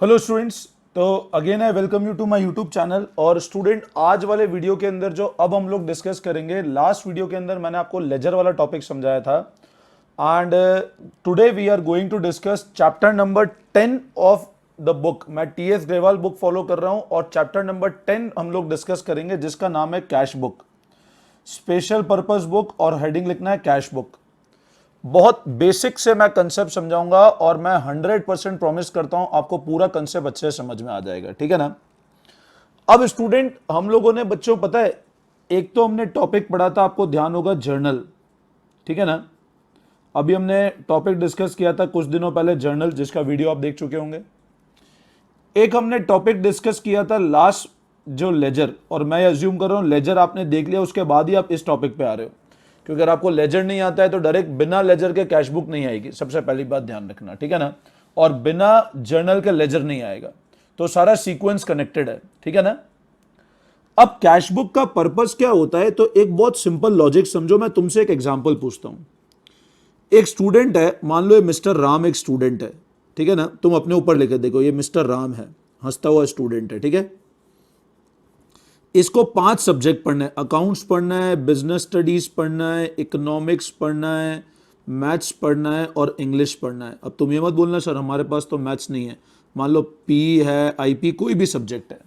Hello students. तो again I welcome you to my YouTube channel. और student, आज वाले वीडियो के अंदर जो अब हम लोग डिस्कस करेंगे, लास्ट वीडियो के अंदर मैंने आपको लेजर वाला टॉपिक समझाया था and today we are going to discuss chapter number 10 of the book. मैं टीएस ग्रेवाल बुक फॉलो कर रहा हूं और चैप्टर नंबर 10 हम लोग डिस्कस करेंगे जिसका नाम है cash book, special purpose book, और हेडिंग लिखना है कैश बुक। बहुत बेसिक से मैं कंसेप्ट समझाऊंगा और मैं 100% प्रॉमिस करता हूं आपको पूरा कंसेप्ट अच्छे से समझ में आ जाएगा, ठीक है ना। अब स्टूडेंट, हम लोगों ने बच्चों पता है, एक तो हमने टॉपिक पढ़ा था, आपको ध्यान होगा, जर्नल, ठीक है ना। अभी हमने टॉपिक डिस्कस किया था कुछ दिनों पहले, जर्नल, जिसका वीडियो आप देख चुके होंगे। एक हमने टॉपिक डिस्कस किया था लास्ट, जो लेजर, और मैं अज्यूम कर रहा हूं लेजर आपने देख लिया, उसके बाद ही आप इस टॉपिक पे आ रहे हो, क्योंकि अगर आपको लेजर नहीं आता है तो डायरेक्ट बिना लेजर के कैश बुक नहीं आएगी, सबसे पहली बात ध्यान रखना, ठीक है ना। और बिना जर्नल के लेजर नहीं आएगा, तो सारा सीक्वेंस कनेक्टेड है, ठीक है ना। अब कैश बुक का पर्पस क्या होता है, तो एक बहुत सिंपल लॉजिक समझो। मैं तुमसे एक एग्जांपल पूछता हूं। एक स्टूडेंट है, मान लो ये मिस्टर राम एक स्टूडेंट है, ठीक है ना। तुम अपने ऊपर लिखे देखो, ये मिस्टर राम है, हंसता हुआ स्टूडेंट है, ठीक है। इसको 5 सब्जेक्ट पढ़ना है, अकाउंट्स पढ़ना है, बिजनेस स्टडीज पढ़ना है, इकोनॉमिक्स पढ़ना है, मैथ्स पढ़ना है और इंग्लिश पढ़ना है। अब तुम ये मत बोलना सर हमारे पास तो मैथ्स नहीं है। मान लो पी है, आईपी, कोई भी सब्जेक्ट है।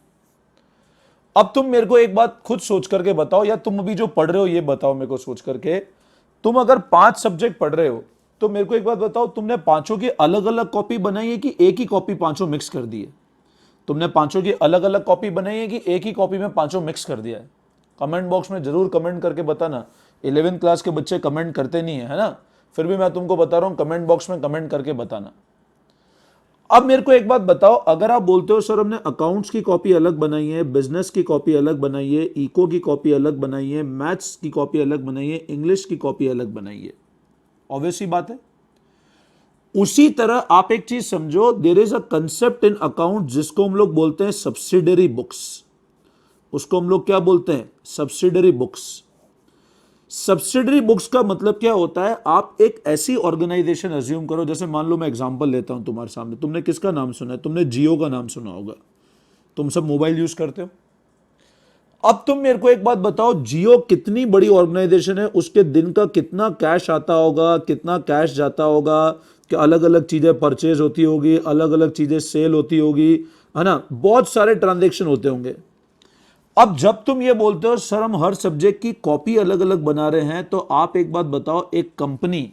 अब तुम मेरे को एक बात खुद सोच करके बताओ, या तुम अभी जो पढ़ रहे हो ये बताओ मेरे को सोच करके। तुम अगर 5 सब्जेक्ट पढ़ रहे हो तो मेरे को एक बात बताओ, तुमने पांचों की अलग अलग कॉपी बनाई है कि एक ही कॉपी पांचों मिक्स कर दी है? तुमने पांचों की अलग अलग कॉपी बनाई है कि एक ही कॉपी में पांचों मिक्स कर दिया है? कमेंट बॉक्स में जरूर कमेंट करके बताना। 11th क्लास के बच्चे कमेंट करते नहीं है ना, फिर भी मैं तुमको बता रहा हूं, कमेंट बॉक्स में कमेंट करके बताना। अब मेरे को एक बात बताओ, अगर आप बोलते हो सर हमने अकाउंट्स की कॉपी अलग बनाई है, बिजनेस की कॉपी अलग बनाई है, इको की कॉपी अलग बनाई है, मैथ्स की कॉपी अलग बनाई है, इंग्लिश की कॉपी अलग बनाई है, ऑब्वियस ही बात है। उसी तरह आप एक चीज समझो, there is a concept in account जिसको हम लोग बोलते हैं सब्सिडरी बुक्स। उसको हम लोग क्या बोलते हैं? Subsidiary books. सब्सिडरी बुक्स का मतलब क्या होता है? आप एक ऐसी ऑर्गेनाइजेशन अज्यूम करो, जैसे मान लो मैं एग्जांपल लेता हूं तुम्हारे सामने। तुमने किसका नाम सुना है? तुमने जियो का नाम सुना होगा, तुम सब मोबाइल यूज करते हो। अब तुम मेरे को एक बात बताओ, जियो कितनी बड़ी ऑर्गेनाइजेशन है, उसके दिन का कितना कैश आता होगा, कितना कैश जाता होगा, कि अलग अलग चीजें परचेज होती होगी, अलग अलग चीजें सेल होती होगी, है ना, बहुत सारे ट्रांजैक्शन होते होंगे। अब जब तुम ये बोलते हो सर हम हर सब्जेक्ट की कॉपी अलग अलग बना रहे हैं, तो आप एक बात बताओ, एक कंपनी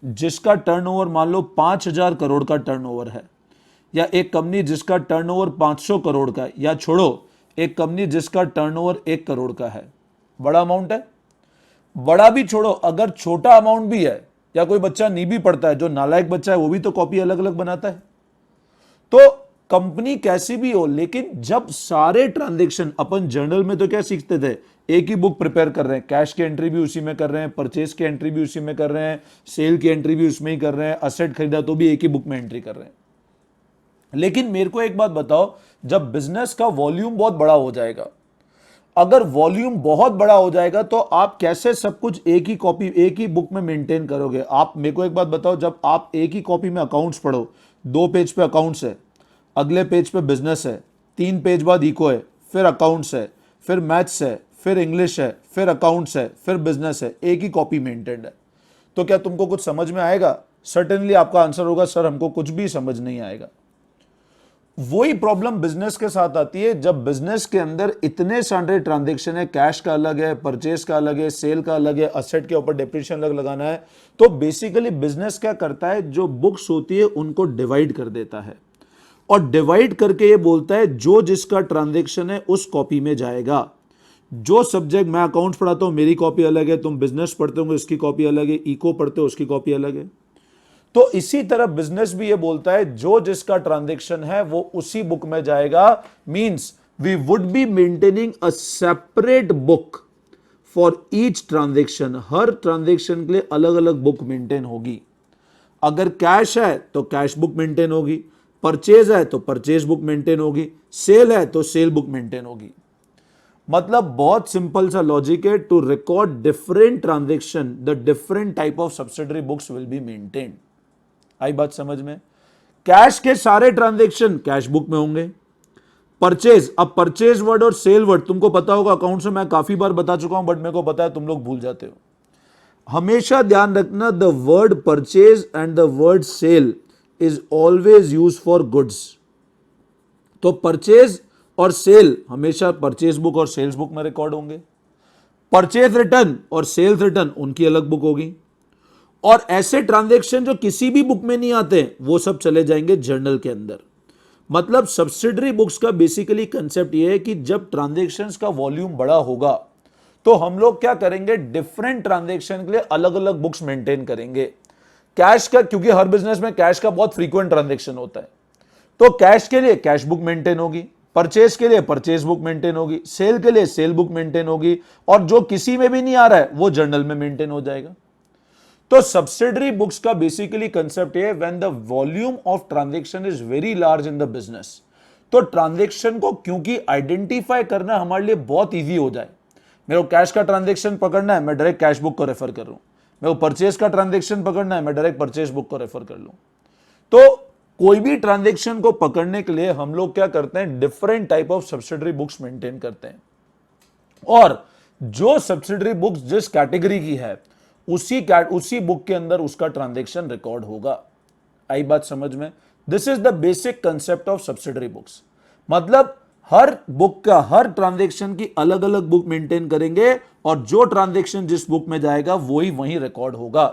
जिसका टर्नओवर मान लो 5,000 करोड़ का टर्नओवर है, या एक कंपनी जिसका टर्नओवर 500 करोड़ का है, या छोड़ो, एक कंपनी जिसका टर्नओवर 1 करोड़ का है, बड़ा अमाउंट है। बड़ा भी छोड़ो, अगर छोटा अमाउंट भी है, या कोई बच्चा नहीं भी पढ़ता है, जो नालायक बच्चा है वो भी तो कॉपी अलग अलग बनाता है। तो कंपनी कैसी भी हो, लेकिन जब सारे ट्रांजैक्शन, अपन जर्नल में तो क्या सीखते थे, एक ही बुक प्रिपेयर कर रहे हैं, कैश की एंट्री भी उसी में कर रहे हैं, परचेज की एंट्री भी उसी में कर रहे हैं, सेल की एंट्री भी उसमें ही कर रहे हैं, असेट खरीदा तो भी एक ही बुक में एंट्री कर रहे हैं। लेकिन मेरे को एक बात बताओ, जब बिजनेस का वॉल्यूम बहुत बड़ा हो जाएगा, अगर वॉल्यूम बहुत बड़ा हो जाएगा, तो आप कैसे सब कुछ एक ही कॉपी, एक ही बुक में मेंटेन करोगे? आप मेरे को एक बात बताओ, जब आप एक ही कॉपी में अकाउंट्स पढ़ो, 2 पेज पे अकाउंट्स है, अगले पेज पे बिजनेस है, 3 पेज बाद इको है, फिर अकाउंट्स है, फिर मैथ्स है, फिर इंग्लिश है, फिर अकाउंट्स है, फिर बिजनेस है, एक ही कॉपी मेंटेन्ड है, तो क्या तुमको कुछ समझ में आएगा? सर्टेनली आपका आंसर होगा सर हमको कुछ भी समझ नहीं आएगा। वही प्रॉब्लम बिजनेस के साथ आती है, जब बिजनेस के अंदर इतने सारे ट्रांजैक्शन है, कैश का अलग है, परचेज का अलग है, सेल का अलग है, असेट के ऊपर डेप्रिसिएशन अलग लगाना है, तो बेसिकली बिजनेस क्या करता है, जो बुक्स होती है उनको डिवाइड कर देता है, और डिवाइड करके ये बोलता है जो जिसका ट्रांजैक्शन है उस कॉपी में जाएगा। जो सब्जेक्ट, मैं अकाउंट्स पढ़ाता हूं मेरी कॉपी अलग है, तुम बिजनेस पढ़ते होंगे उसकी कॉपी अलग है, इको पढ़ते हो उसकी कॉपी अलग है। तो इसी तरह बिजनेस भी ये बोलता है जो जिसका ट्रांजैक्शन है वो उसी बुक में जाएगा। Means we would be maintaining a separate book for each transaction. हर ट्रांजैक्शन के लिए अलग अलग बुक मेंटेन होगी। अगर कैश है तो कैश बुक मेंटेन होगी, परचेज है तो परचेज बुक मेंटेन होगी, सेल है तो सेल बुक मेंटेन होगी। मतलब बहुत सिंपल सा लॉजिक है, to record different transaction the different type of subsidiary books will be maintained. आई बात समझ में? कैश के सारे ट्रांजैक्शन कैश बुक में होंगे। परचेज, अब परचेज वर्ड और सेल वर्ड तुमको पता होगा, अकाउंट से मैं काफी बार बता चुका हूं, बट मेरे को पता है तुम लोग भूल जाते हो। हमेशा ध्यान रखना, the word purchase and the word sale is always use for goods. तो परचेज और सेल हमेशा परचेज बुक और सेल्स बुक में रिकॉर्ड होंगे। परचेज रिटर्न और सेल्स रिटर्न उनकी अलग बुक होगी। और ऐसे ट्रांजैक्शन जो किसी भी बुक में नहीं आते वो सब चले जाएंगे जर्नल के अंदर। मतलब सब्सिडरी बुक्स का बेसिकली कंसेप्ट ये है कि जब ट्रांजैक्शंस का वॉल्यूम बड़ा होगा तो हम लोग क्या करेंगे, डिफरेंट ट्रांजैक्शन के लिए अलग अलग बुक्स मेंटेन करेंगे। कैश का, क्योंकि हर बिजनेस में कैश का बहुत फ्रीक्वेंट ट्रांजैक्शन होता है, तो कैश के लिए कैश बुक मेंटेन होगी, परचेज के लिए परचेज बुक मेंटेन होगी, सेल के लिए सेल बुक मेंटेन होगी, और जो किसी में भी नहीं आ रहा है वो जर्नल में मेंटेन हो जाएगा। तो सब्सिडरी बुक्स का बेसिकली कंसेप्ट है, when the volume of transaction is very large in the business, तो ट्रांजैक्शन को क्योंकि आइडेंटिफाई करना हमारे लिए बहुत इजी हो जाए। मेरे को कैश का ट्रांजैक्शन पकड़ना है, मैं डायरेक्ट कैश बुक को रेफर कर रहा हूं। मेरे को परचेज का ट्रांजैक्शन पकड़ना है, मैं डायरेक्ट परचेज बुक को रेफर कर लूं। तो कोई भी ट्रांजैक्शन को पकड़ने के लिए हम लोग क्या करते हैं, different type of subsidiary books maintain करते हैं, और जो सब्सिडरी बुक्स जिस कैटेगरी की है उसी बुक के अंदर उसका ट्रांजैक्शन रिकॉर्ड होगा। आई बात समझ में? This is the basic concept of subsidiary books. मतलब हर बुक का, हर ट्रांजैक्शन की अलग अलग बुक मेंटेन करेंगे, और जो ट्रांजैक्शन जिस बुक में जाएगा वही वहीं रिकॉर्ड होगा।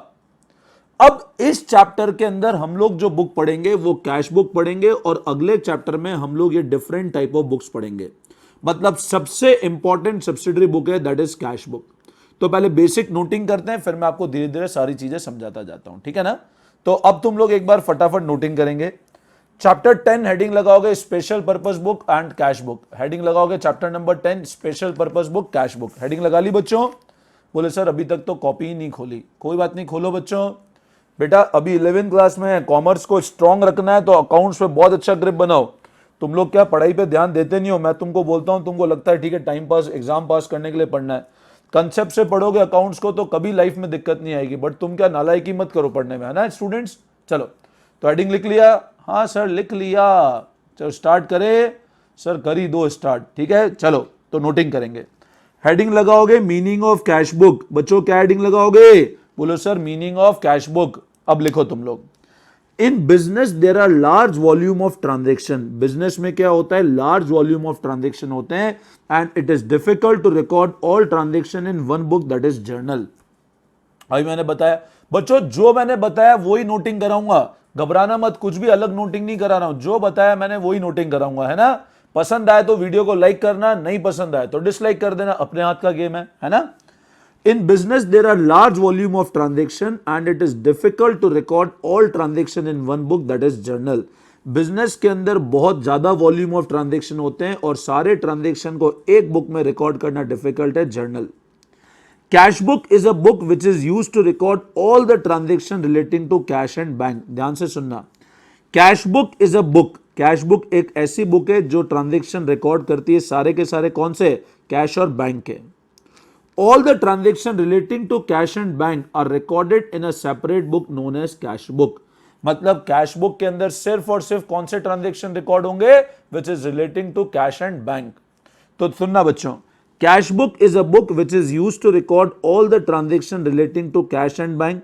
अब इस चैप्टर के अंदर हम लोग जो बुक पढ़ेंगे वो कैश बुक पढ़ेंगे, और अगले चैप्टर में हम लोग ये डिफरेंट टाइप ऑफ बुक्स पढ़ेंगे। मतलब सबसे इंपॉर्टेंट सब्सिडरी बुक है दैट इज कैश बुक। तो पहले बेसिक नोटिंग करते हैं, फिर मैं आपको धीरे धीरे सारी चीजें समझाता जाता हूं, ठीक है ना? तो अब तुम लोग एक बार फटाफट नोटिंग करेंगे। चैप्टर 10 हेडिंग लगाओगे special purpose book and cash book. Heading लगाओगे chapter number 10 special purpose book cash book. Heading लगा ली बच्चों? बोले सर अभी तक तो कॉपी ही नहीं खोली। कोई बात नहीं, खोलो बच्चों। बेटा अभी 11th क्लास में है, कॉमर्स को स्ट्रांग रखना है तो अकाउंट्स पे बहुत अच्छा ग्रिप बनाओ। तुम लोग क्या पढ़ाई पे ध्यान देते नहीं हो, मैं तुमको बोलता हूं, तुमको लगता है ठीक है टाइम पास, एग्जाम पास करने के लिए पढ़ना है। कंसेप्ट से पढ़ोगे अकाउंट्स को तो कभी लाइफ में दिक्कत नहीं आएगी, बट तुम क्या नालायकी मत करो पढ़ने में, है ना स्टूडेंट्स? चलो तो हेडिंग लिख लिया? हाँ सर लिख लिया। चलो स्टार्ट करें? सर कर ही दो स्टार्ट, ठीक है। चलो तो नोटिंग करेंगे। हेडिंग लगाओगे मीनिंग ऑफ कैश बुक। बच्चों क्या हेडिंग लगाओगे? बोलो sir meaning of cash book. अब लिखो तुम लोग, in business there are large volume of transaction. Business में क्या होता है, लार्ज वॉल्यूम ऑफ ट्रांजैक्शन होते हैं, and it is difficult to record all transaction in one book that is journal. अभी मैंने बताया बच्चों, जो मैंने बताया वही नोटिंग कराऊंगा, घबराना मत, कुछ भी अलग नोटिंग नहीं करा रहा हूं, जो बताया मैंने वही नोटिंग कराऊंगा, है ना? पसंद आए तो वीडियो को लाइक करना, नहीं पसंद आए तो डिसलाइक कर देना, अपने हाथ का गेम है ना? In business, there are large volume of transaction and it is difficult to record all transaction in one book that is journal. Business के अंदर बहुत ज्यादा वॉल्यूम ऑफ ट्रांजेक्शन होते हैं और सारे ट्रांजेक्शन को एक बुक में रिकॉर्ड करना डिफिकल्ट है, journal. Cash book is a book which is use to record all the transaction relating to cash and bank. ध्यान से सुनना, cash book is a book, cash book एक ऐसी बुक है जो ट्रांजेक्शन रिकॉर्ड करती है सारे के सारे, कौन से? कैश और बैंक के। All the transaction relating to cash and bank are recorded in a separate book known as cash book. मतलब कैश बुक के अंदर सिर्फ और सिर्फ कौन से ट्रांजैक्शन रिकॉर्ड होंगे? Which is relating to cash and bank. तो सुनना बच्चों, cash book is a book which is use to record all the transaction relating to cash and bank.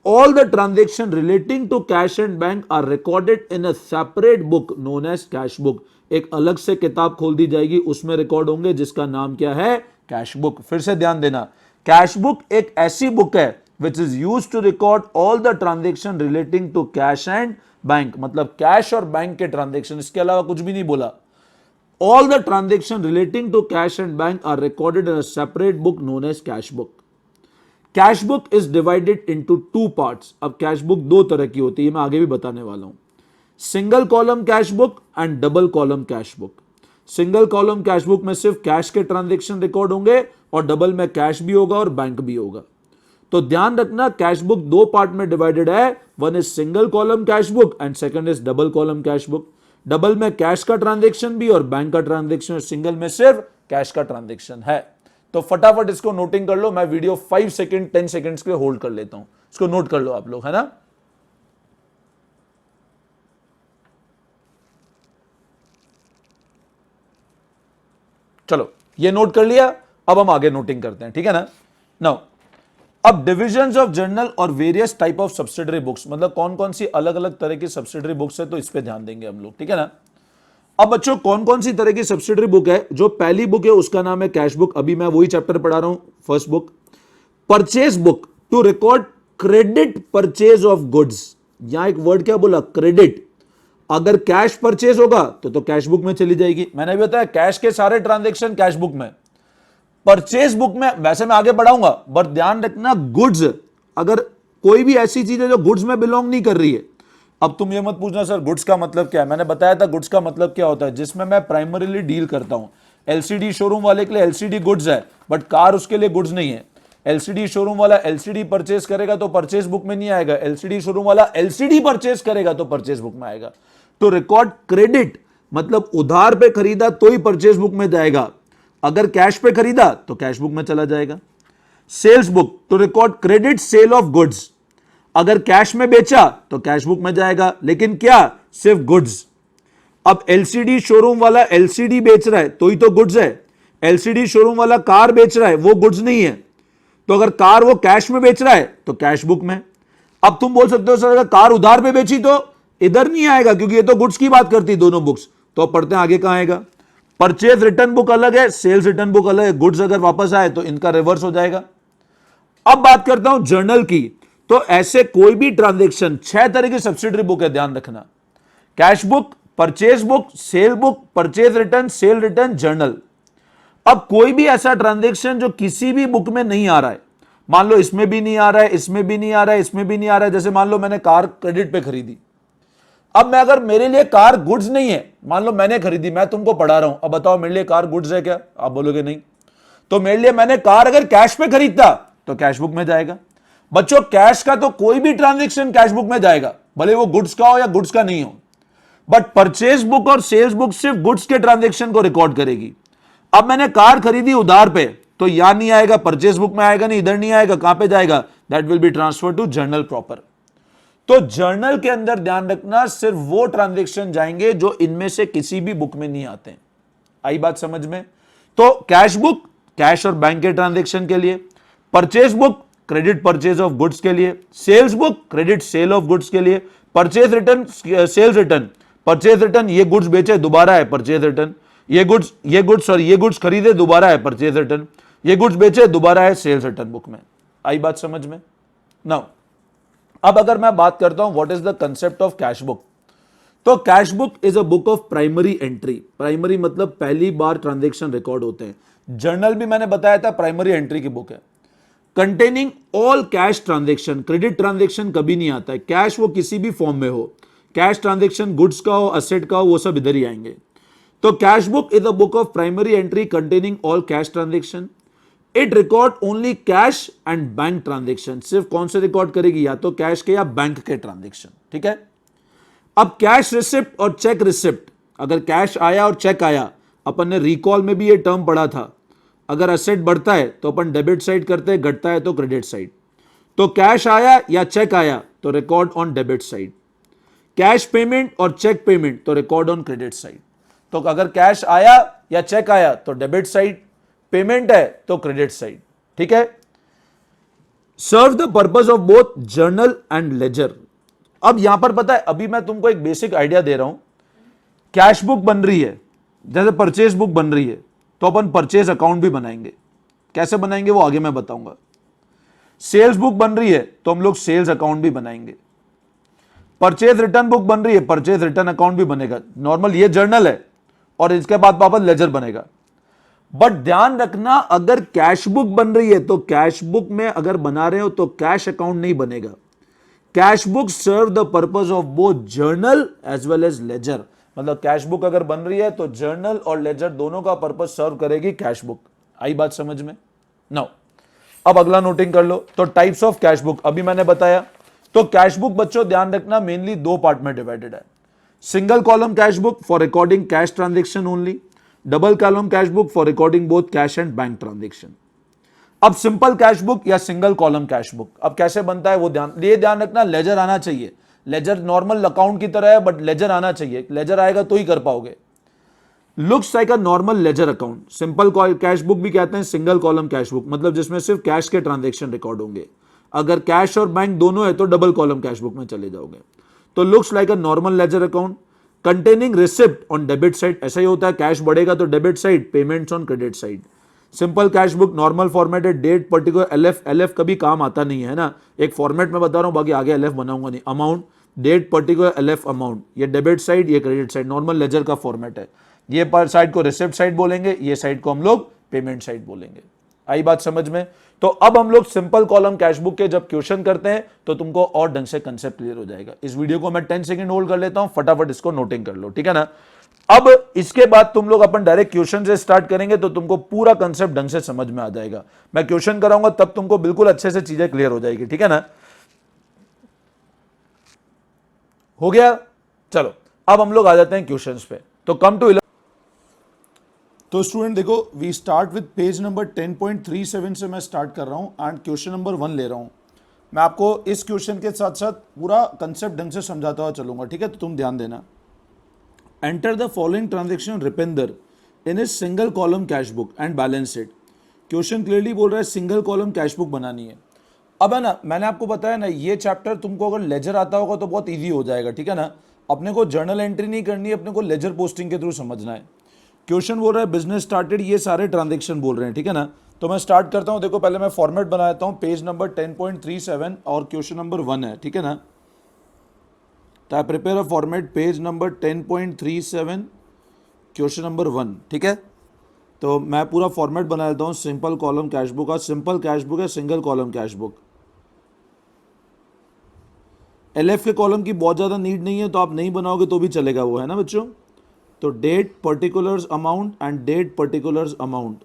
All the transaction relating to cash and bank are recorded in a separate book known as cash book. एक अलग से किताब खोल दी जाएगी, उसमें record होंगे, जिसका नाम क्या है? Cash book. फिर से ध्यान देना, कैश बुक एक ऐसी बुक है which is use to record all the transaction relating to cash and bank. मतलब कैश और बैंक के ट्रांजेक्शन, इसके अलावा कुछ भी नहीं बोला। All the transaction relating to cash and bank are recorded in a separate book known as cash book. Cash book is divided into two parts. अब कैश बुक दो तरह की होती है, मैं आगे भी बताने वाला हूं, single column cash book and double column cash book. Single column cash book में सिर्फ कैश के ट्रांजैक्शन रिकॉर्ड होंगे और डबल में कैश भी होगा और बैंक भी होगा। तो ध्यान रखना, कैश बुक दो पार्ट में डिवाइडेड है, one is single column cash book and second is double column cash book. Double में कैश का ट्रांजैक्शन भी और बैंक का ट्रांजैक्शन, सिंगल में सिर्फ कैश का ट्रांजैक्शन है। तो फटाफट इसको नोटिंग कर लो, मैं वीडियो 5 सेकंड 10 सेकंड्स के लिए होल्ड कर लेता हूं, इसको नोट कर लो आप लोग, है ना? चलो ये नोट कर लिया, अब हम आगे नोटिंग करते हैं, ठीक है ना। नाउ अब डिविजन्स ऑफ जर्नल और various type of subsidiary books, मतलब कौन कौन सी अलग अलग तरह की सब्सिडरी बुक्स है, तो इस पे ध्यान देंगे हम लोग, ठीक है ना। अब बच्चों कौन कौन सी तरह की सब्सिडरी बुक है, जो पहली बुक है उसका नाम है कैश बुक, अभी मैं वही चैप्टर पढ़ा रहा हूं, first book. Purchase book to record credit purchase of goods, यहां एक वर्ड क्या बोला, क्रेडिट। अगर कैश परचेज होगा तो कैश बुक में चली जाएगी, मैंने भी बताया कैश के सारे ट्रांजेक्शन कैश बुक में। परचेज बुक में वैसे मैं आगे बढ़ाऊंगा, बट ध्यान रखना गुड्स, अगर कोई भी ऐसी चीज है जो गुड्स में बिलोंग नहीं कर रही है। अब तुम ये मत पूछना सर गुड्स का मतलब क्या है, मैंने बताया था गुड्स का मतलब क्या होता है, जिसमें मैं प्राइमरीली डील करता हूं। एलसीडी शोरूम वाले के लिए एलसीडी गुड्स है, बट कार उसके लिए गुड्स नहीं है। एलसीडी शोरूम वाला एलसीडी परचेज करेगा तो परचेज बुक में नहीं आएगा, एलसीडी शोरूम वाला एलसीडी परचेज करेगा तो परचेज बुक में आएगा। तो रिकॉर्ड क्रेडिट मतलब उधार पे खरीदा तो ही परचेज बुक में जाएगा, अगर कैश पे खरीदा तो कैश बुक में चला जाएगा। Sales book to record credit sale of goods, अगर कैश में बेचा तो कैश बुक में जाएगा, लेकिन क्या, सिर्फ गुड्स। अब एलसीडी शोरूम वाला एलसीडी बेच रहा है तो ही तो गुड्स है, एलसीडी शोरूम वाला कार बेच रहा है वो गुड्स नहीं है, तो अगर कार वो कैश में बेच रहा है तो कैश बुक में। अब तुम बोल सकते हो सर अगर कार उधार पे बेची तो इधर नहीं आएगा, क्योंकि ये तो गुड्स की बात करती है दोनों बुक्स, तो अब पढ़ते हैं आगे कहां आएगा। परचेज रिटर्न बुक अलग है, सेल्स रिटर्न बुक अलग है, गुड्स अगर वापस आए तो इनका रिवर्स हो जाएगा। अब बात करता हूं जर्नल की, तो ऐसे कोई भी ट्रांजेक्शन, 6 तरह की सब्सिडरी बुक है, ध्यान रखना, cash book, purchase book, cell book, purchase return, cell return, journal. अब कोई भी ऐसा ट्रांजेक्शन जो किसी भी बुक में नहीं आ रहा है, मान लो इसमें भी नहीं आ रहा है, इसमें भी नहीं आ रहा है, इसमें भी नहीं आ रहा है, जैसे मान लो मैंने कार क्रेडिट पे खरीदी, अब मैं अगर मेरे लिए कार गुड्स नहीं है, मान लो मैंने खरीदी, मैं तुमको पढ़ा रहा हूं, अब बताओ मेरे लिए कार गुड्स है क्या, आप बोलोगे नहीं, तो मेरे लिए मैंने कार अगर कैश पे खरीदता तो कैश बुक में जाएगा। बच्चों कैश का तो कोई भी ट्रांजैक्शन कैश बुक में जाएगा, भले वो गुड्स का हो या गुड्स का नहीं हो, बट परचेज बुक और सेल्स बुक सिर्फ गुड्स के ट्रांजैक्शन को रिकॉर्ड करेगी। अब मैंने कार खरीदी उधार पे, तो यहां नहीं आएगा, परचेज बुक में आएगा नहीं, इधर नहीं आएगा, कहां पे जाएगा, that will be transfer to journal proper. तो जर्नल के अंदर ध्यान रखना सिर्फ वो ट्रांजैक्शन जाएंगे जो इनमें से किसी भी बुक में नहीं आते हैं। आई बात समझ में। तो कैश बुक कैश और बैंक के ट्रांजैक्शन के लिए, purchase book credit purchase of goods के लिए, sales book credit sale of goods के लिए, purchase return sales return, purchase return ये गुड्स बेचे दोबारा है परचेज रिटर्न, ये गुड्स खरीदे दोबारा है परचेज रिटर्न, ये गुड्स बेचे दोबारा है सेल्स रिटर्न बुक में। आई बात समझ में। नाउ अब अगर मैं बात करता हूं what is the concept of cash book, तो cash book is a book of primary entry. Primary मतलब पहली बार ट्रांजैक्शन रिकॉर्ड होते हैं। जर्नल भी मैंने बताया था प्राइमरी एंट्री की बुक है। Containing all cash transaction, credit transaction कभी नहीं आता है, कैश वो किसी भी फॉर्म में हो, कैश ट्रांजैक्शन गुड्स का हो, असेट का हो, वो सब इधर ही आएंगे। तो cash book is a book of primary entry containing all cash transaction. It record only cash and bank transaction, सिर्फ कौन से रिकॉर्ड करेगी, या तो कैश के या बैंक के ट्रांजैक्शन, ठीक है। अब कैश रिसिप्ट और चेक रिसिप्ट, अगर कैश आया और चेक आया, अपन ने रिकॉल में भी ये टर्म पढ़ा था, अगर असेट बढ़ता है तो अपन डेबिट साइड करते हैं, घटता है तो क्रेडिट साइड। तो कैश आया या चेक आया तो record on debit side, cash payment और चेक पेमेंट तो रिकॉर्ड ऑन क्रेडिट साइड। तो अगर कैश आया या चेक आया तो डेबिट साइड, पेमेंट है तो क्रेडिट साइड, ठीक है। Serve the purpose of both journal and ledger. अब यहां पर पता है, अभी मैं तुमको एक बेसिक आइडिया दे रहा हूं, कैश बुक बन रही है, जैसे परचेज बुक बन रही है, तो अपन परचेज अकाउंट भी बनाएंगे, कैसे बनाएंगे वो आगे मैं बताऊंगा। सेल्स बुक बन रही है तो हम लोग सेल्स अकाउंट भी बनाएंगे। परचेज रिटर्न बुक बन रही है, परचेज रिटर्न अकाउंट भी बनेगा। नॉर्मल ये जर्नल है और इसके बाद वापस लेजर बनेगा। बट ध्यान रखना, अगर कैश बुक बन रही है तो कैश बुक में अगर बना रहे हो तो कैश अकाउंट नहीं बनेगा। Cash book serve the purpose of both journal as well as ledger, मतलब कैश बुक अगर बन रही है तो जर्नल और लेजर दोनों का पर्पस सर्व करेगी कैश बुक। आई बात समझ में। नाउ अब अगला नोटिंग कर लो, तो टाइप्स ऑफ कैश बुक अभी मैंने बताया। तो कैश बुक बच्चों ध्यान रखना मेनली 2 पार्ट में डिवाइडेड है। Single column cash book for recording cash transaction only, double column cash book for recording both cash and bank transaction. अब सिंपल कैश बुक या सिंगल कॉलम कैश बुक अब कैसे बनता है वो ध्यान रखना, लेजर आना चाहिए। लेजर नॉर्मल अकाउंट की तरह है बट लेजर आना चाहिए, लेजर आएगा तो ही कर पाओगे। Looks like a normal ledger account, simple cash book भी कहते हैं, सिंगल कॉलम कैश बुक, मतलब जिसमें सिर्फ कैश के ट्रांजेक्शन रिकॉर्ड होंगे। अगर कैश और बैंक दोनों है तो डबल कॉलम कैश बुक में चले जाओगे। तो looks like a normal ledger account containing receipt on debit side, ऐसा ही होता है, कैश बढ़ेगा तो debit side, payments on credit side. Simple cash book normal format है, डेट पर्टिकुलर, एलएफ, एलएफ कभी काम आता नहीं है ना, एक फॉर्मेट में बता रहा हूं, बाकी आगे एलएफ बनाऊंगा नहीं। Amount, date particular, LF amount, ये डेबिट साइड, ये क्रेडिट साइड, नॉर्मल लेजर का फॉर्मेट है। ये पर साइड को रिसिप्ट साइड बोलेंगे, ये साइड को हम लोग पेमेंट साइड बोलेंगे। आई बात समझ में? तो अब हम लोग सिंपल कॉलम कैश बुक के जब क्वेश्चन करते हैं तो तुमको और ढंग से कंसेप्ट क्लियर हो जाएगा। इस वीडियो को मैं 10 सेकंड होल्ड कर लेता हूं, फटाफट इसको नोटिंग कर लो, ठीक है ना। अब इसके बाद तुम लोग अपन डायरेक्ट क्वेश्चन से स्टार्ट करेंगे तो तुमको पूरा कंसेप्ट ढंग से समझ में आ जाएगा। मैं क्वेश्चन कराऊंगा तब तुमको बिल्कुल अच्छे से चीजें क्लियर हो जाएगी, ठीक है ना। हो गया? चलो अब हम लोग आ जाते हैं क्वेश्चंस पे। तो कम टू, तो स्टूडेंट देखो, we start with page number 10.37 से मैं स्टार्ट कर रहा हूं एंड क्वेश्चन नंबर 1 ले रहा हूं। मैं आपको इस क्वेश्चन के साथ साथ पूरा कंसेप्ट ढंग से समझाता हुआ चलूंगा, ठीक है, तो तुम ध्यान देना। Enter the following transaction Rupinder in his single column cash book and balance it. Question clearly बोल रहा है सिंगल कॉलम कैश बुक बनानी है। अब है ना, मैंने आपको बताया ना, ये चैप्टर तुमको अगर लेजर आता होगा तो बहुत ईजी हो जाएगा, ठीक है ना। अपने को जर्नल एंट्री नहीं करनी है, अपने को लेजर पोस्टिंग के थ्रू समझना है। क्वेश्चन बोल रहा है बिजनेस स्टार्टेड, ये सारे ट्रांजेक्शन बोल रहे हैं, ठीक है ना। तो मैं स्टार्ट करता हूं, देखो पहले मैं फॉर्मेट बना देता हूं, पेज नंबर 10.37 और क्वेश्चन नंबर 1 है, ठीक है ना। तो I prepare a format, page number 10.37 question number 1, ठीक है। तो मैं पूरा फॉर्मेट बना देता हूं, सिंपल कॉलम कैश बुक, और सिंपल कैश बुक है single column cash book. LF के कॉलम की बहुत ज़्यादा नीड नहीं है, तो आप नहीं बनाओगे तो भी चलेगा वो, है ना बच्चों। तो date particulars amount and date particulars amount,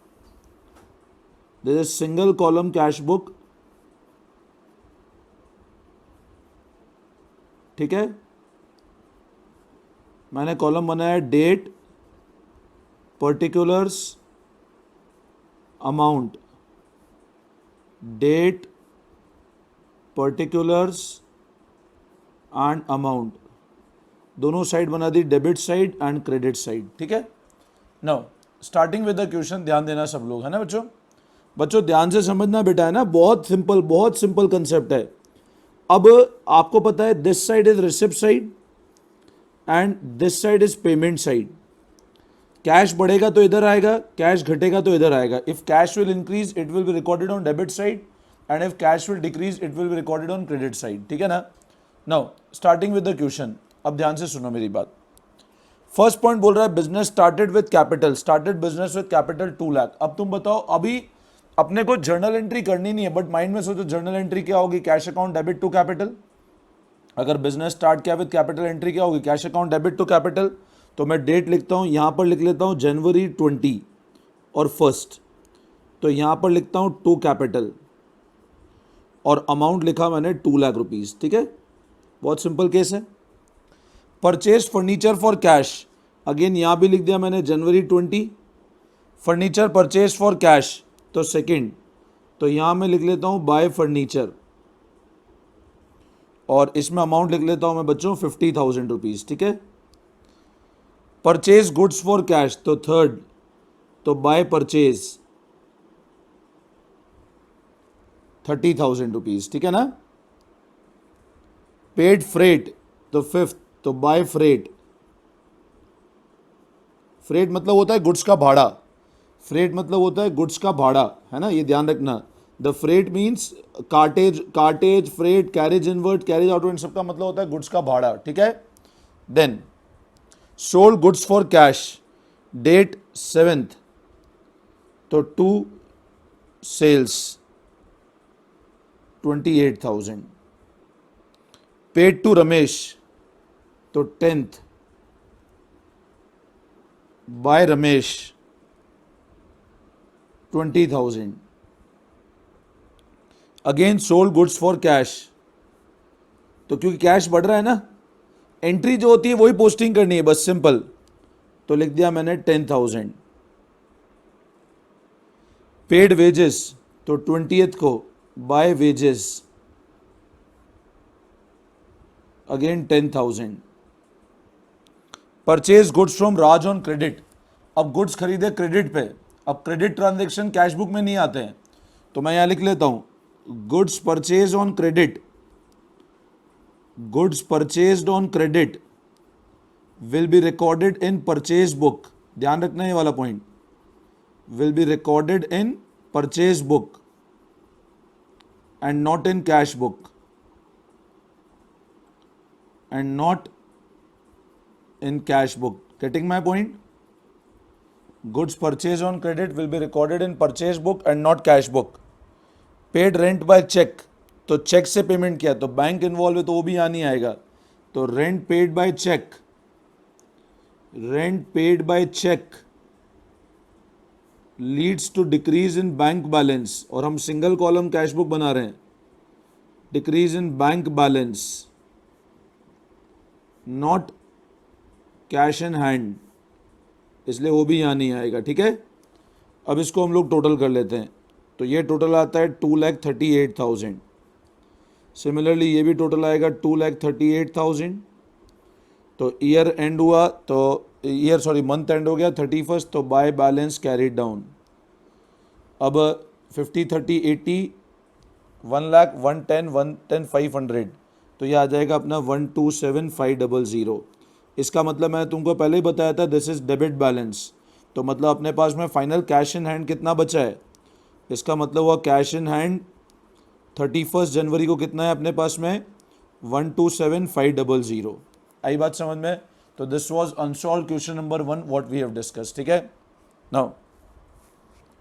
this is single column cash book, ठीक है। मैंने कॉलम बनाया date particulars amount, date particulars and amount, दोनों साइड बना दी, debit side and credit side, ठीक है। Now starting with the question, ध्यान देना सब लोग, है ना बच्चों। बच्चों ध्यान से समझना बेटा, है ना, बहुत सिंपल कंसेप्ट है। अब आपको पता है this side is receipt side and this side is payment side. Cash बढ़ेगा तो इधर आएगा, कैश घटेगा तो इधर आएगा। If cash will increase it will be recorded on debit side and if cash will decrease it will be recorded on credit side, ठीक है ना। Now starting with the question, अब ध्यान से सुनो मेरी बात। फर्स्ट पॉइंट बोल रहा है business started with capital, started business with capital 2 lakh. अब तुम बताओ, अभी अपने को जर्नल एंट्री करनी नहीं है, बट माइंड में सोचो जर्नल एंट्री क्या होगी, cash account debit to capital. अगर बिजनेस स्टार्ट किया विद कैपिटल, एंट्री क्या होगी, cash account debit to capital. तो मैं डेट लिखता हूं, यहां पर लिख लेता हूं जनवरी 20 और 1, तो यहां पर लिखता हूं टू कैपिटल और अमाउंट लिखा मैंने 2 लाख रुपीज, ठीक है। बहुत सिंपल केस है। Purchase furniture for cash, again यहां भी लिख दिया मैंने जनवरी 20। फर्नीचर परचेज फॉर कैश, तो सेकंड, तो यहां मैं लिख लेता हूं बाय फर्नीचर और इसमें अमाउंट लिख लेता हूं मैं बच्चों 50,000 रुपीज, ठीक है। परचेज गुड्स फॉर कैश, तो थर्ड, तो बाय परचेज 30,000 रुपीज, ठीक है ना। पेड फ्रेट, तो फिफ्थ, तो बाय फ्रेट। फ्रेट मतलब होता है गुड्स का भाड़ा, फ्रेट मतलब होता है गुड्स का भाड़ा, है ना, ये ध्यान रखना। The freight means cartage, freight, carriage inward, carriage outward, सबका मतलब होता है गुड्स का भाड़ा, ठीक है। Then sold goods for cash, date 7th, तो 2 सेल्स 28,000। पेड टू रमेश, तो 10th, by Ramesh 20,000। Again sold goods for cash, तो क्योंकि कैश बढ़ रहा है ना, एंट्री जो होती है वही पोस्टिंग करनी है, बस सिंपल, तो लिख दिया मैंने 10,000। पेड वेजेस, तो 20th को by wages again 10,000। Purchase goods from Raj on credit, अब गुड्स खरीदे क्रेडिट पे, अब क्रेडिट ट्रांजेक्शन कैश बुक में नहीं आते हैं, तो मैं यहाँ लिख लेता हूँ goods purchase on credit, goods purchased on credit will be recorded in purchase book, ध्यान रखना ये वाला point, will be recorded in purchase book and not in cash book, and not in cash book. Getting my point? Goods purchased on credit will be recorded in purchase book and not cash book. Paid rent by check, तो check से payment किया तो bank involve है तो वो भी यहाँ नहीं आएगा, तो rent paid by cheque, rent paid by cheque leads to decrease in bank balance, और हम सिंगल कॉलम कैश बुक बना रहे हैं, decrease in bank balance, not cash in hand, इसलिए वो भी यहाँ नहीं आएगा। ठीक है, अब इसको हम लोग टोटल कर लेते हैं, तो ये टोटल आता है 2,38,000। सिमिलरली ये भी टोटल आएगा 2,38,000। तो ईयर एंड हुआ, तो ईयर सॉरी मंथ एंड हो गया 31st, तो बाय बैलेंस कैरीड डाउन। अब 50, 30, 80, 1,00,000, 110, 110, 500, तो ये आ जाएगा अपना 127,500। इसका मतलब मैं तुमको पहले ही बताया था दिस इज डेबिट बैलेंस, तो मतलब अपने पास में फाइनल कैश इन हैंड कितना बचा है, इसका मतलब हुआ कैश इन हैंड 31 जनवरी को कितना है अपने पास में 127,500। आई बात समझ में? तो this was unsolved question number 1 what we have discuss. ठीक है, नाउ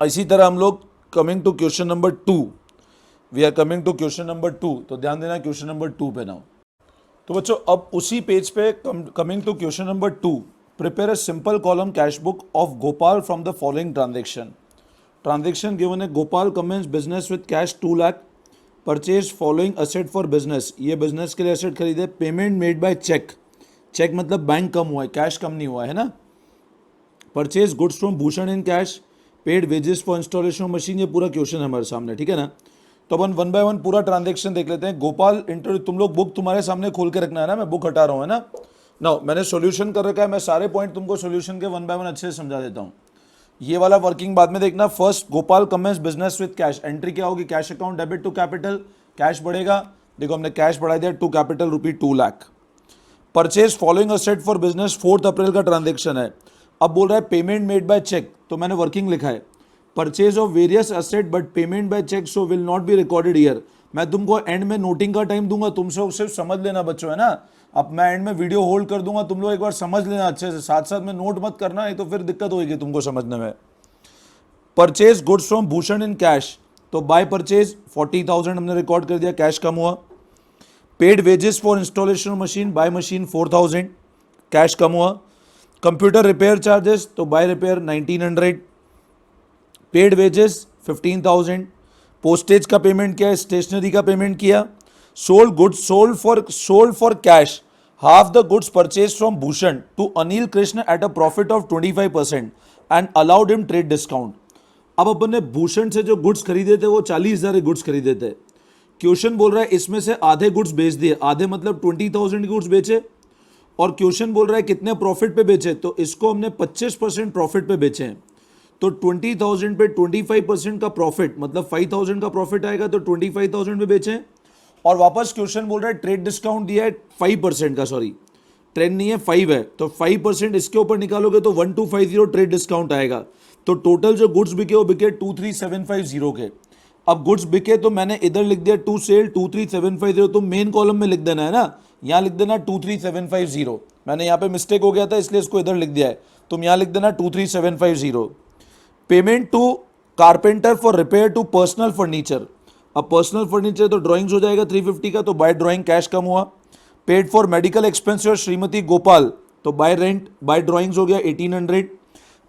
इसी तरह हम लोग coming to question number 2, we are coming to question number 2, तो ध्यान देना क्वेश्चन नंबर 2 पे नाउ। तो बच्चों अब उसी पेज पे coming to question number 2, prepare a simple column cash book of Gopal from the following transaction. Transaction given है, Gopal commence business with cash 2 lakh, purchase following asset for business, ये बिजनेस के लिए असेट खरीदे, payment made by cheque, cheque मतलब bank कम हुआ है, cash कम नहीं हुआ है ना, purchase goods from Bhushan in cash, paid wages for installation of machine, ये पूरा क्वेश्चन है हमारे सामने। ठीक है ना, तो अपन 1 बाय 1 पूरा ट्रांजेक्शन देख लेते हैं। गोपाल इंटरव्यू, तुम लोग बुक तुम्हारे सामने खोल के रखना है ना, मैं बुक हटा रहा हूँ है ना। नाउ मैंने सॉल्यूशन कर रखा है, मैं सारे पॉइंट तुमको सॉल्यूशन के 1 बाय 1 अच्छे से समझा देता हूँ। ये वाला वर्किंग बाद में देखना। First, Gopal commence business with cash, entry क्या होगी, cash account debit to capital, cash बढ़ेगा, देखो हमने कैश बढ़ा दिया to capital rupee 2 lakh. Purchase following asset for business, 4 अप्रैल का ट्रांजेक्शन है। अब बोल रहा है पेमेंट मेड बाय चेक, तो मैंने वर्किंग लिखा है, purchase of various asset but payment by cheque so will not be recorded here. मैं तुमको एंड में नोटिंग का टाइम दूंगा, तुमसे सिर्फ समझ लेना बच्चों है ना। अब मैं एंड में वीडियो होल्ड कर दूंगा, तुम लोग एक बार समझ लेना अच्छे से, साथ साथ में नोट मत करना है तो फिर दिक्कत होगी तुमको समझने में। Purchase goods from Bhushan in cash, तो बाय परचेज 40,000 हमने रिकॉर्ड कर दिया, कैश कम हुआ। Paid wages for installation machine, by machine 4,000, cash कम हुआ। कंप्यूटर रिपेयर चार्जेस, तो by repair 1,900, paid wages 15,000, postage का पेमेंट किया, स्टेशनरी का पेमेंट किया। Sold goods sold for cash, half the goods purchase from Bhushan to Anil Krishna at a profit of 25% and allowed him trade discount. अब अपन ने भूषण से जो goods खरीदे थे वो 40,000 के गुड्स खरीदे थे। क्वेश्चन बोल रहा है इसमें से आधे गुड्स बेच दिए, आधे मतलब 20,000 गुड्स बेचे, और क्वेश्चन बोल रहा है कितने प्रॉफिट पे बेचे, तो इसको हमने 25% प्रॉफिट पे बेचे हैं। तो 20,000 पे 25% का प्रॉफिट मतलब 5,000 का प्रॉफिट आएगा, तो 25,000 पे बेचें। और वापस क्वेश्चन बोल रहा है ट्रेड डिस्काउंट दिया है 5% का, सॉरी ट्रेड नहीं है 5 है, तो 5% इसके ऊपर निकालोगे तो 1250 ट्रेड डिस्काउंट आएगा। तो टोटल जो गुड्स बिके वो बिके 23,750 के। अब गुड्स बिके तो मैंने इधर लिख दिया टू सेल 23,750, तो मेन कॉलम में लिख देना है ना, यहाँ लिख देना 23,750, मैंने यहाँ पे मिस्टेक हो गया था इसलिए इसको इधर लिख दिया है, तुम यहाँ लिख देना 23,750। Payment to carpenter for repair to personal furniture, अब पर्सनल फर्नीचर तो ड्राइंग्स हो जाएगा 350 का, तो बाय ड्राइंग कैश कम हुआ। Paid for medical expensive Shrimati Gopal, तो बाय रेंट बाय ड्राइंग्स हो गया 1,800।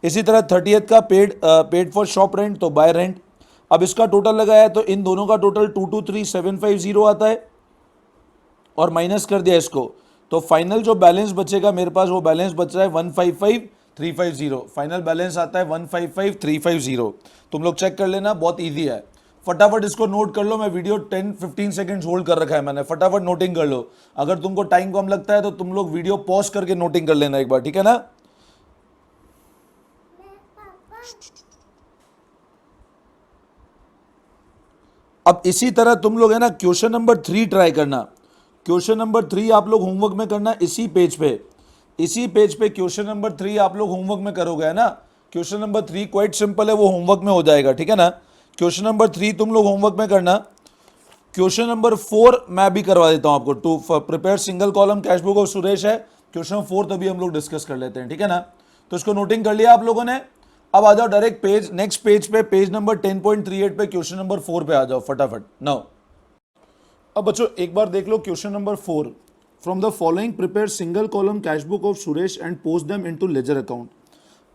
इसी तरह 30th का पेड फॉर शॉप रेंट, तो बाय रेंट। अब इसका टोटल लगाया तो इन दोनों का टोटल 223,750 आता है, और माइनस कर दिया इसको, तो फाइनल जो बैलेंस बचेगा मेरे पास वो बैलेंस बच रहा है 155,350, फाइनल बैलेंस आता है 155,350। तुम लोग चेक कर लेना, बहुत इजी है, फटाफट इसको नोट कर लो। मैं वीडियो 10-15 सेकंड्स होल्ड कर रखा है मैंने, फटाफट नोटिंग कर लो। अगर तुमको टाइम कम लगता है तो तुम लोग वीडियो पॉज करके नोटिंग कर लेना एक बार, ठीक है ना। अब इसी तरह तुम लोग है ना क्वेश्चन नंबर 3 ट्राई करना। क्वेश्चन नंबर 3 आप लोग होमवर्क में करना इसी पेज पे, इसी पेज पे क्वेश्चन नंबर 3 आप लोग होमवर्क में करोगे है ना। क्वेश्चन नंबर 3 क्वाइट सिंपल है, वो होमवर्क में हो जाएगा, ठीक है ना। क्वेश्चन नंबर 3 तुम लोग होमवर्क में करना। क्वेश्चन नंबर 4 मैं भी करवा देता हूं आपको। To prepare single column cash book of Suresh है, क्वेश्चन नंबर 4 तभी हम लोग डिस्कस कर लेते हैं, ठीक है ना। तो इसको नोटिंग कर लिया आप लोगों ने। अब आ जाओ डायरेक्ट पेज, नेक्स्ट पेज पे, पेज नंबर 10.38 पे क्वेश्चन नंबर 4 पे आ जाओ फटाफट नाउ। अब बच्चों एक बार देख लो question number 4। From the following prepare single column cash book of Suresh and post them into ledger account.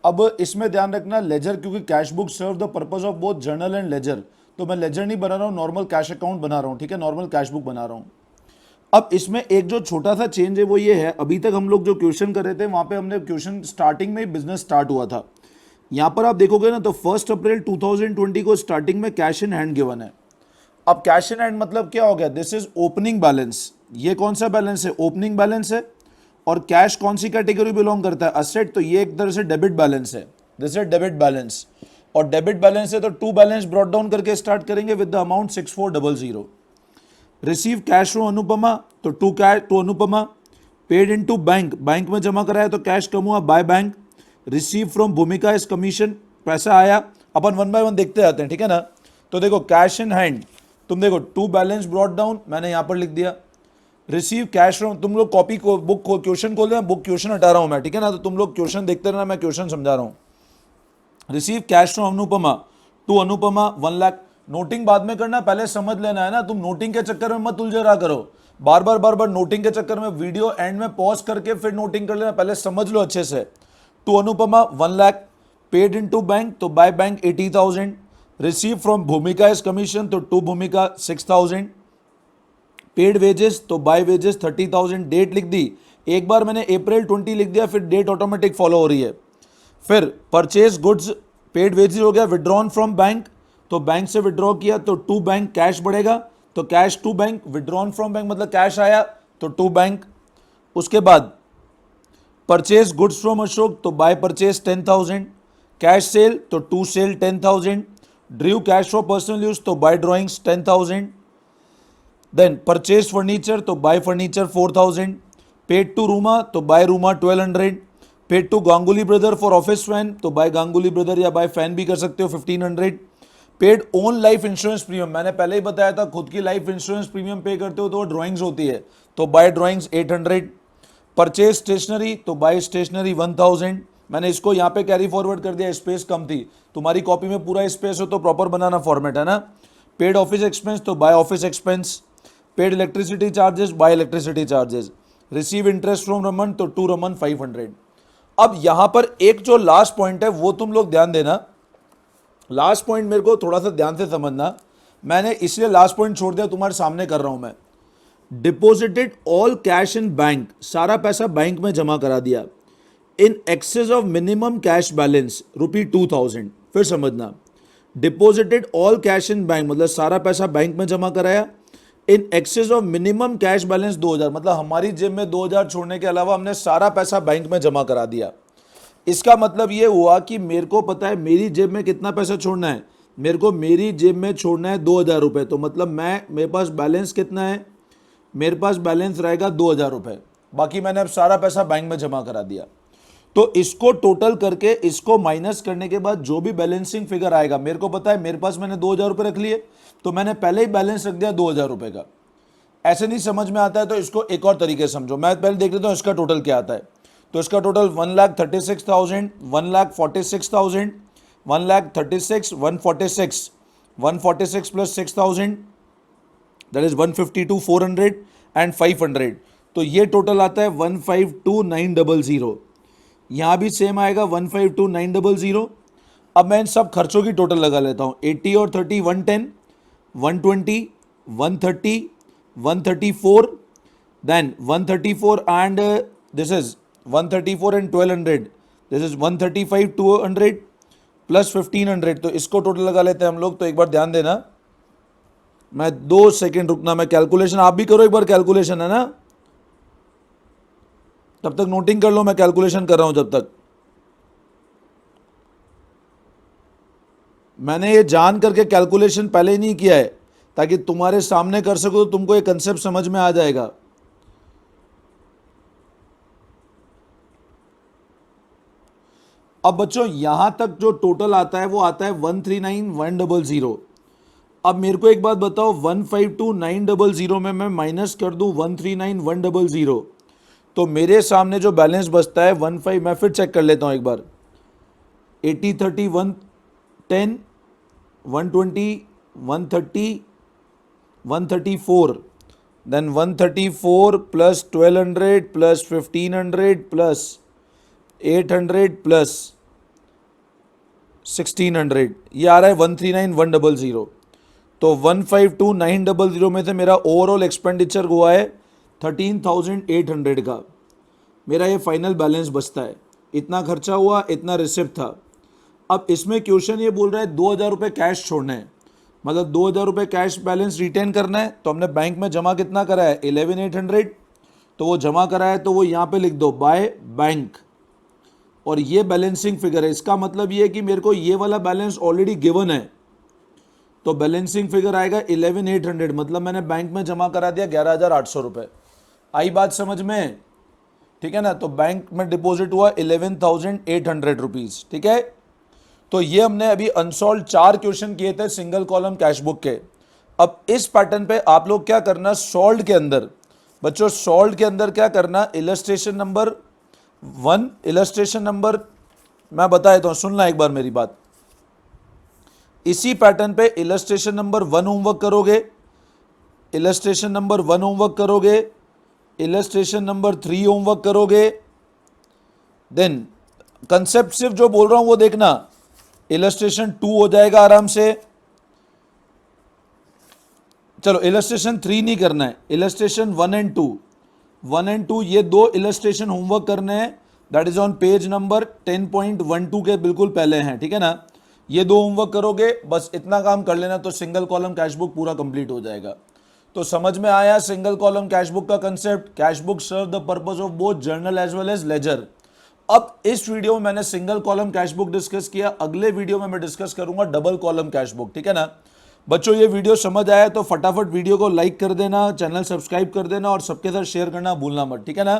अब इसमें ध्यान रखना लेजर, क्योंकि cash book serve the purpose of both journal and ledger, तो मैं लेजर नहीं बना रहा हूं, नॉर्मल कैश अकाउंट बना रहा हूं, ठीक है, नॉर्मल कैश बुक बना रहा हूं। अब इसमें एक जो छोटा सा चेंज है वो ये है, अभी तक हम लोग जो क्वेश्चन कर रहे थे वहां पे हमने क्वेश्चन स्टार्टिंग में बिजनेस स्टार्ट हुआ था। यहां पर आप देखोगे ना तो 1 अप्रैल 2020 को स्टार्टिंग में कैश इन हैंड गिवन है। अब कैश इन हैंड मतलब क्या हो गया, दिस इज ओपनिंग बैलेंस। ये कौन सा बैलेंस है, ओपनिंग बैलेंस है। और कैश कौन सी कैटेगरी बिलोंग करता है, असेट, तो ये एक तरह से डेबिट बैलेंस है, दिस इज डेबिट बैलेंस। और डेबिट बैलेंस है तो टू बैलेंस ब्रॉट डाउन करके स्टार्ट करेंगे with the amount 6400। Receive cash from Anupama, तो to Anupama. Paid into bank, bank में जमा कराया तो कैश कम हुआ, by bank. Receive from Bhumika is commission, पैसा आया। अपन वन बाय वन देखते जाते हैं, ठीक है ना। तो देखो कैश इन हैंड, तुम देखो टू बैलेंस ब्रॉट डाउन मैंने यहां पर लिख दिया। रिसीव कैश फ्रॉम, तुम लोग कॉपी को बुक को क्वेश्चन खोल देना, बुक क्वेश्चन हटा रहा हूं मैं, ठीक है ना। तो तुम लोग क्वेश्चन देखते रहना, मैं क्वेश्चन समझा रहा हूं। Receive cash from Anupama to Anupama 1 lakh. Noting बाद में करना, पहले समझ लेना है ना। तुम नोटिंग के चक्कर में मत उलझा रहा करो, बार बार नोटिंग के चक्कर में वीडियो एंड में पॉज करके फिर नोटिंग कर लेना, पहले समझ लो अच्छे से। To Anupama 1 lakh. Paid into टू बैंक, तो by bank 80,000। Receive from Bhumika is commission, तो टू भूमिका 6,000। पेड वेजेस, तो बाय वेजेस 30,000। डेट लिख दी, एक बार मैंने अप्रैल 20 लिख दिया, फिर डेट ऑटोमेटिक फॉलो हो रही है। फिर परचेज गुड्स, पेड वेजेस हो गया। विड्रॉन फ्रॉम बैंक, तो बैंक से विड्रॉ किया तो टू बैंक कैश बढ़ेगा, तो cash to bank. Withdrawn from bank मतलब कैश आया तो टू बैंक। उसके बाद परचेज गुड्स फ्रॉम अशोक, तो बाय परचेज 10,000। कैश सेल, तो to sale 10,000। Drew cash for personal use, तो by drawings 10,000। Then purchase furniture, तो by furniture 4,000। Paid to Ruma, तो by Ruma 1,200। Paid to Ganguly brother for office fan, तो by Ganguly brother या by fan भी कर सकते हो 1,500। Paid own life insurance premium, मैंने पहले ही बताया था, खुद की लाइफ इंश्योरेंस प्रीमियम पे करते हो तो वो ड्राइंग्स होती है, तो बाय ड्राइंग्स 800। परचेज स्टेशनरी, तो बाय स्टेशनरी 1,000। मैंने इसको यहाँ पे कैरी फॉरवर्ड कर दिया, स्पेस कम थी, तुम्हारी कॉपी में पूरा स्पेस हो तो प्रॉपर बनाना फॉर्मेट है ना। पेड ऑफिस एक्सपेंस, तो by office expense. Paid electricity charges, by electricity charges. Receive interest from Raman, तो टू रमन 500। अब यहां पर एक जो लास्ट पॉइंट है वो तुम लोग ध्यान देना, लास्ट पॉइंट मेरे को थोड़ा सा ध्यान से समझना, मैंने इसलिए लास्ट पॉइंट छोड़ दिया, तुम्हारे सामने कर रहा हूं मैं। Deposited all cash in bank, सारा पैसा बैंक में जमा करा दिया। In excess of minimum cash balance ₹2,000, फिर समझना, deposited all cash in bank मतलब सारा पैसा बैंक में जमा कराया। In excess of minimum cash balance 2,000, मतलब हमारी जेब में 2,000 छोड़ने के अलावा हमने सारा पैसा बैंक में जमा करा दिया। इसका मतलब ये हुआ कि मेरे को पता है मेरी जेब में कितना पैसा छोड़ना है, मेरे को मेरी जेब में छोड़ना है 2,000 रुपये, तो मतलब मेरे पास बैलेंस कितना है, मेरे पास बैलेंस रहेगा 2,000 रुपये, बाकी मैंने अब सारा पैसा बैंक में जमा करा दिया। तो इसको टोटल करके इसको माइनस करने के बाद जो भी बैलेंसिंग फिगर आएगा, मेरे को पता है मेरे पास मैंने 2,000 रुपये रख लिए, तो मैंने पहले ही बैलेंस रख दिया 2,000 रुपये का। ऐसे नहीं समझ में आता है तो इसको एक और तरीके से समझो, मैं पहले देख लेता हूँ इसका टोटल क्या आता है। तो इसका total 1,36,000, 1,46,000, 1,36,000, 146, 146 plus 6,000 that is 152,400 and 500, तो ये टोटल आता है 152,900। यहां भी सेम आएगा 152,900। अब मैं इन सब खर्चों की टोटल लगा लेता हूं, 80 और 30 110, 120, 130, 134, then 134 and this is 134 and 1,200, this is 135 200 plus 1,500, तो इसको टोटल लगा लेते हैं हम लोग। तो एक बार ध्यान देना, मैं 2 सेकेंड रुकना, मैं कैलकुलेशन, आप भी करो एक बार कैलकुलेशन, है ना, तब तक नोटिंग कर लो, मैं कैलकुलेशन कर रहा हूं जब तक। मैंने ये जान करके कैलकुलेशन पहले ही नहीं किया है ताकि तुम्हारे सामने कर सको, तो तुमको ये कंसेप्ट समझ में आ जाएगा। अब बच्चों यहां तक जो टोटल आता है वो आता है 139,100। अब मेरे को एक बात बताओ, 152,900 में मैं माइनस कर दूं 139,100, तो मेरे सामने जो बैलेंस बचता है 15, मैं फिर चेक कर लेता हूं एक बार, 80, 30, 110, 120, 130, 134, then 134 plus 1200 plus 1500 plus 800 plus 1600, ये आ रहा है 139,100। तो 152,900 में से मेरा ओवरऑल एक्सपेंडिचर हुआ है 13,800 का। मेरा ये फाइनल बैलेंस बचता है, इतना खर्चा हुआ, इतना रिसिप्ट था। अब इसमें क्वेश्चन ये बोल रहा है 2,000 रुपये कैश छोड़ना है, मतलब 2,000 रुपये कैश बैलेंस रिटेन करना है। तो हमने बैंक में जमा कितना करा है 11,800, तो वो जमा करा है तो वो यहाँ पे लिख दो बाय बैंक, और ये बैलेंसिंग फिगर है। इसका मतलब ये है कि मेरे को ये वाला बैलेंस ऑलरेडी गिवन है, तो बैलेंसिंग फिगर आएगा 11,800, मतलब मैंने बैंक में जमा करा दिया 11,800 रुपये। आई बात समझ में? ठीक है ना। तो बैंक में डिपॉजिट हुआ 11,800 रुपीज। ठीक है, तो ये हमने अभी अनसॉल्व 4 क्वेश्चन किए थे सिंगल कॉलम कैश बुक के। अब इस पैटर्न पे आप लोग क्या करना, सॉल्व के अंदर बच्चों, सॉल्व के अंदर क्या करना, इलस्ट्रेशन नंबर 1, इलस्ट्रेशन नंबर मैं बता देता हूं, सुनना एक बार मेरी बात। इसी पैटर्न पे इलस्ट्रेशन नंबर 1 होमवर्क करोगे, इलस्ट्रेशन नंबर 1 होमवर्क करोगे, इलस्ट्रेशन नंबर 3 होमवर्क करोगे, देन कंसेप्ट सिर्फ जो बोल रहा हूं वो देखना, इलस्ट्रेशन 2 हो जाएगा आराम से। चलो इलस्ट्रेशन 3 नहीं करना है, इलस्ट्रेशन 1 एंड 2, 1 एंड 2 ये 2 इलस्ट्रेशन होमवर्क करने हैं, that is on page number 10.12 के बिल्कुल पहले हैं। ठीक है ना, ये 2 होमवर्क करोगे, बस इतना काम कर लेना तो सिंगल कॉलम कैश बुक पूरा कंप्लीट हो जाएगा। तो समझ में आया सिंगल कॉलम कैश बुक का concept. Cash book serve the purpose of both journal as well as ledger. अब इस वीडियो में मैंने single column cash book discuss किया, अगले वीडियो में मैं डिस्कस करूंगा डबल कॉलम कैश बुक। ठीक है ना बच्चों, ये वीडियो समझ आया तो फटाफट वीडियो को लाइक कर देना, चैनल सब्सक्राइब कर देना और सबके साथ शेयर करना भूलना मत। ठीक है ना,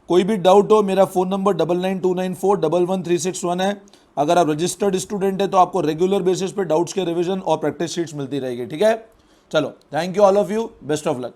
कोई भी डाउट हो, मेरा फोन नंबर 9929411361 है। अगर आप रजिस्टर्ड स्टूडेंट है तो आपको रेगुलर बेसिस पे डाउट्स के रिवीजन और प्रैक्टिस शीट्स मिलती रहेगी। ठीक है, चलो, thank you all of you, best of luck.